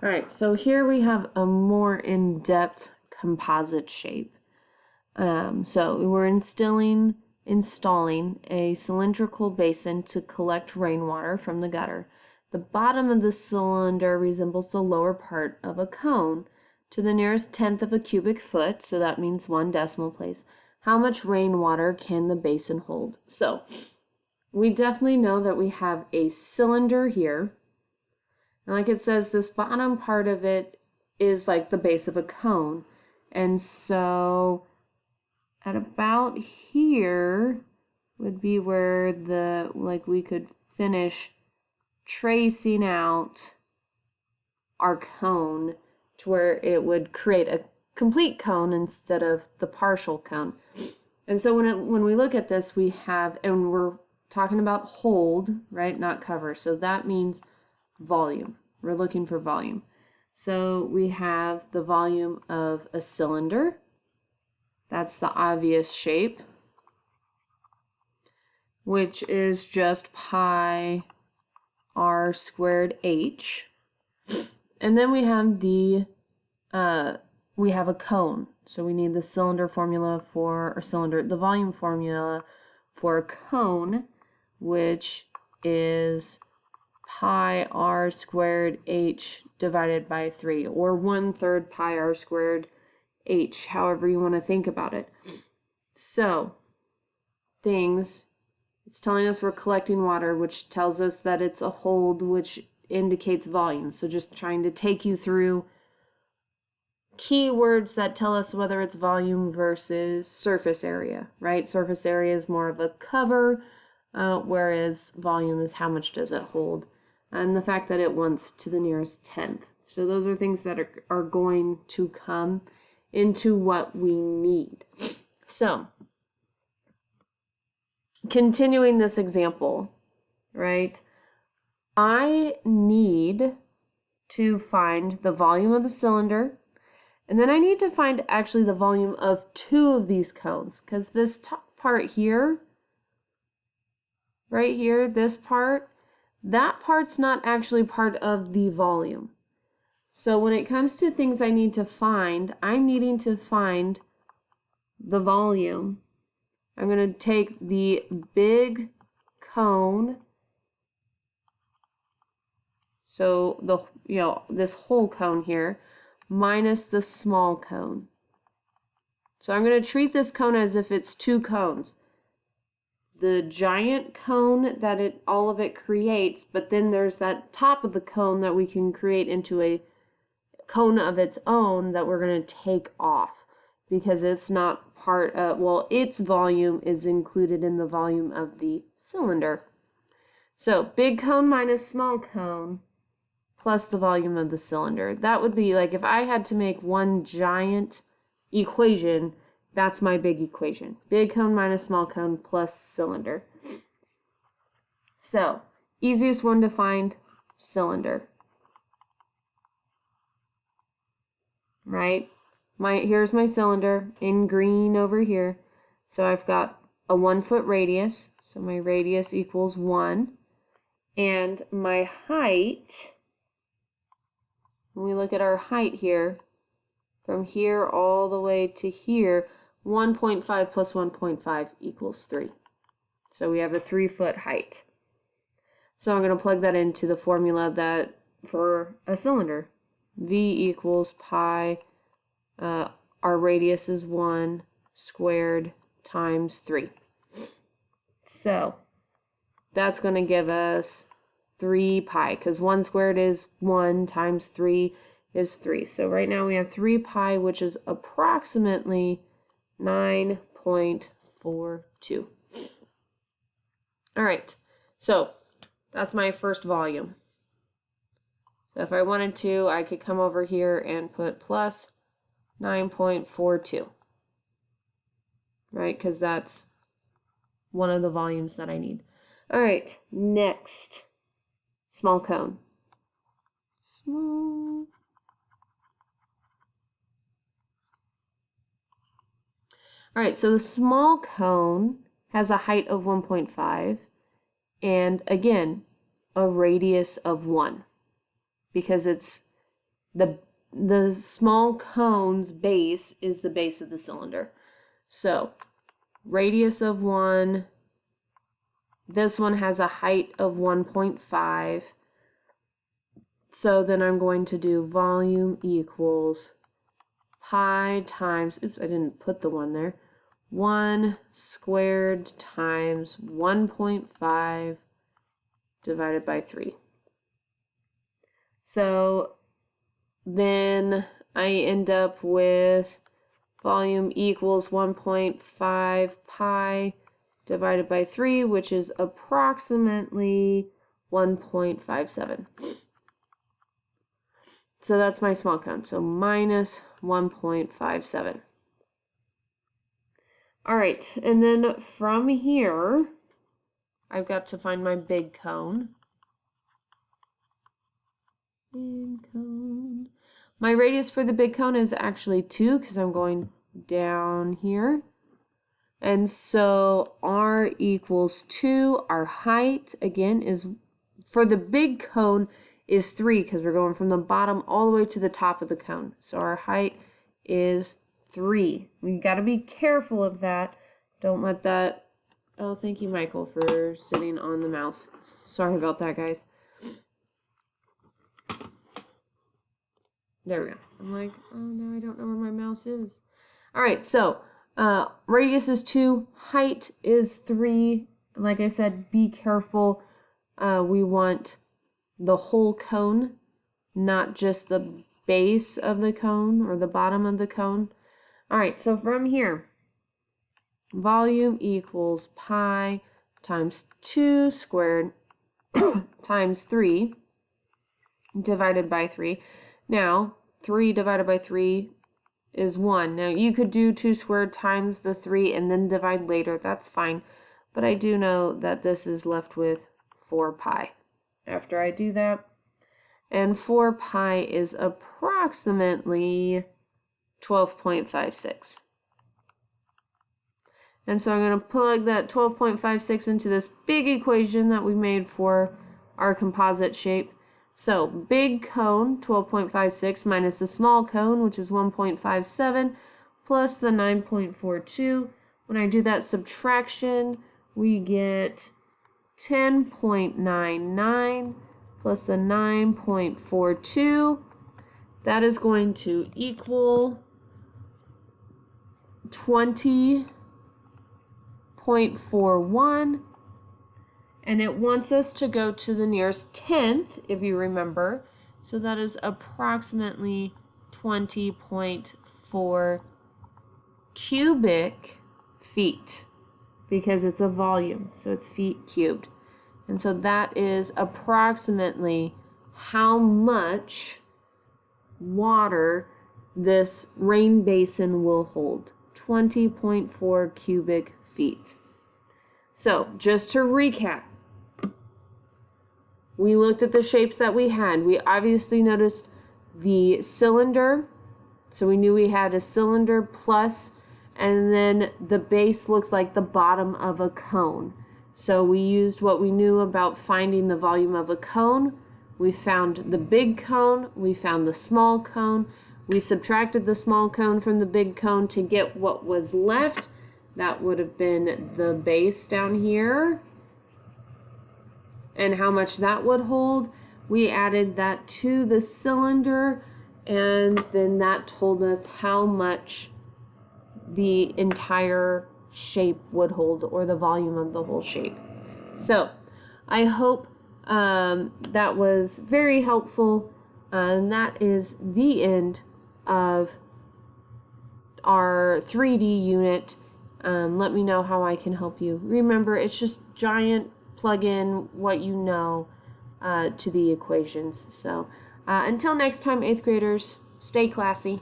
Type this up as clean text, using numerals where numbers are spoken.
All right, so here we have a more in-depth composite shape. So we're installing a cylindrical basin to collect rainwater from the gutter. The bottom of the cylinder resembles the lower part of a cone to the nearest tenth of a cubic foot, so that means 1 decimal place. How much rainwater can the basin hold? So we definitely know that we have a cylinder here. And like it says, this bottom part of it is like the base of a cone. And so at about here would be where we could finish tracing out our cone to where it would create a complete cone instead of the partial cone. And so when we look at this, we have, and we're talking about hold, right, not cover. So that means volume. We're looking for volume. So we have the volume of a cylinder. That's the obvious shape, which is just pi r squared h. And then we have a cone. So we need the cylinder formula the volume formula for a cone, which is pi r squared h divided by 3, or 1/3 pi r squared h, however you want to think about it. So it's telling us we're collecting water, which tells us that it's a hold, which indicates volume. So just trying to take you through keywords that tell us whether it's volume versus surface area, right? Surface area is more of a cover, whereas volume is how much does it hold, and the fact that it wants to the nearest tenth. So those are things that are going to come into what we need. So continuing this example, right? I need to find the volume of the cylinder, and then I need to find actually the volume of 2 of these cones, because this top part here, right here, this part, that part's not actually part of the volume. So when it comes to things I need to find, I'm needing to find the volume. I'm going to take the big cone, so this whole cone here, minus the small cone. So I'm going to treat this cone as if it's 2 cones. The giant cone that all of it creates, but then there's that top of the cone that we can create into a cone of its own that we're going to take off because it's not part of, its volume is included in the volume of the cylinder. So big cone minus small cone plus the volume of the cylinder. That would be like if I had to make one giant equation, that's my big equation. Big cone minus small cone plus cylinder. So, easiest one to find, cylinder. Right? Here's my cylinder in green over here. So I've got a 1 foot radius. So my radius equals 1. And my height, when we look at our height here, from here all the way to here, 1.5 plus 1.5 equals 3. So we have a 3-foot height. So I'm going to plug that into the formula for a cylinder. V equals pi, our radius is 1 squared times 3. So that's going to give us 3 pi, because 1 squared is 1 times 3 is 3. So right now we have 3 pi, which is approximately 9.42. All right, so that's my first volume. So if I wanted to, I could come over here and put plus 9.42, right? Because that's one of the volumes that I need. All right, next, small cone. Small. All right, so the small cone has a height of 1.5 and again, a radius of 1 because it's the small cone's base is the base of the cylinder. So radius of 1, this one has a height of 1.5. So then I'm going to do volume equals pi times, oops, I didn't put the 1 there, 1 squared times 1.5 divided by 3. So then I end up with volume equals 1.5 pi divided by 3, which is approximately 1.57. So that's my small cone. So minus 1.57. All right, and then from here, I've got to find my big cone. Big cone. My radius for the big cone is actually 2 because I'm going down here. And so r equals 2. Our height, again, is for the big cone is 3 because we're going from the bottom all the way to the top of the cone. So our height is 3. We've got to be careful of that. Don't let that... Oh, thank you, Michael, for sitting on the mouse. Sorry about that, guys. There we go. I'm like, oh, now I don't know where my mouse is. All right, so radius is 2. Height is 3. Like I said, be careful. We want the whole cone, not just the base of the cone or the bottom of the cone. All right, so from here, volume equals pi times 2 squared times 3 divided by 3. Now, 3 divided by 3 is 1. Now, you could do 2 squared times the 3 and then divide later. That's fine. But I do know that this is left with 4 pi after I do that. And 4 pi is approximately 12.56. And so I'm going to plug that 12.56 into this big equation that we made for our composite shape. So big cone, 12.56, minus the small cone, which is 1.57, plus the 9.42. When I do that subtraction, we get 10.99 plus the 9.42. That is going to equal 20.41. And it wants us to go to the nearest tenth, if you remember. So that is approximately 20.4 cubic feet, because it's a volume, so it's feet cubed. And so that is approximately how much water this rain basin will hold. 20.4 cubic feet. So just to recap, we looked at the shapes that we had. We obviously noticed the cylinder, so we knew we had a cylinder plus, and then the base looks like the bottom of a cone. So we used what we knew about finding the volume of a cone. We found the big cone, we found the small cone, we subtracted the small cone from the big cone to get what was left. That would have been the base down here, and how much that would hold. We added that to the cylinder, and then that told us how much the entire shape would hold, or the volume of the whole shape. So I hope that was very helpful, and that is the end of our 3D unit. Let me know how I can help you. Remember, it's just giant plug in what you know to the equations. So until next time, 8th graders, stay classy.